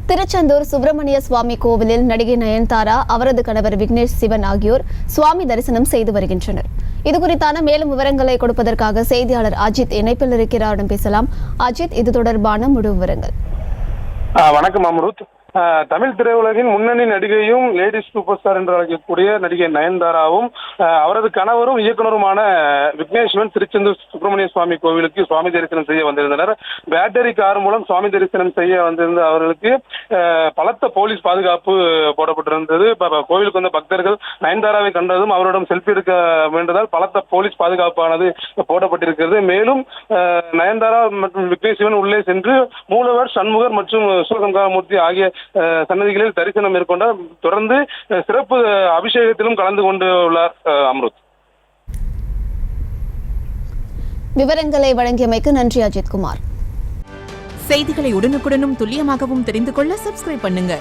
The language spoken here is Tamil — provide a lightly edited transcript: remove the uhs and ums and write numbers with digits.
திருச்செந்தூர் சுப்பிரமணிய சுவாமி கோவிலில் நடிகை நயன்தாரா, அவரது கணவர் விக்னேஷ் சிவன் ஆகியோர் சுவாமி தரிசனம் செய்து வருகின்றனர். இதுகுறித்தான மேலும் விவரங்களை கொடுப்பதற்காக செய்தியாளர் அஜித் இணைப்பில் இருக்கிறார். பேசலாம். அஜித், இது தொடர்பான முழு விவரங்கள். வணக்கம் அம்ருத். தமிழ் திரையுலகின் முன்னணி நடிகையும் லேடிஸ் சூப்பர் ஸ்டார் என்று அழைக்கக்கூடிய நடிகை நயன்தாராவும் அவரது கணவரும் இயக்குனருமான விக்னேஸ்வரன் திருச்செந்தூர் சுப்பிரமணிய சுவாமி கோவிலுக்கு சுவாமி தரிசனம் செய்ய வந்திருந்தனர். பேட்டரி கார் மூலம் சுவாமி தரிசனம் செய்ய வந்திருந்த அவர்களுக்கு பலத்த போலீஸ் பாதுகாப்பு போடப்பட்டிருந்தது. கோவிலுக்கு வந்த பக்தர்கள் நயன்தாராவை கண்டதும் அவரிடம் செல்ஃபி எடுக்க வேண்டதால் பலத்த போலீஸ் பாதுகாப்பானது போடப்பட்டிருக்கிறது. மேலும் நயன்தாரா மற்றும் விக்னேஸ்வரன் உள்ளே சென்று மூலவர், சண்முகர் மற்றும் சிவகங்காமூர்த்தி ஆகிய சன்னதிகளில் தரிசனம் மேற்கொண்டார். தொடர்ந்து சிறப்பு அபிஷேகத்திலும் கலந்து கொண்டுள்ளார். அம்ருத், விவரங்களை வழங்கியமைக்கு நன்றி அஜித் குமார். செய்திகளை உடனுக்குடனும் துல்லியமாகவும் தெரிந்து கொள்ள சப்ஸ்கிரைப் பண்ணுங்க.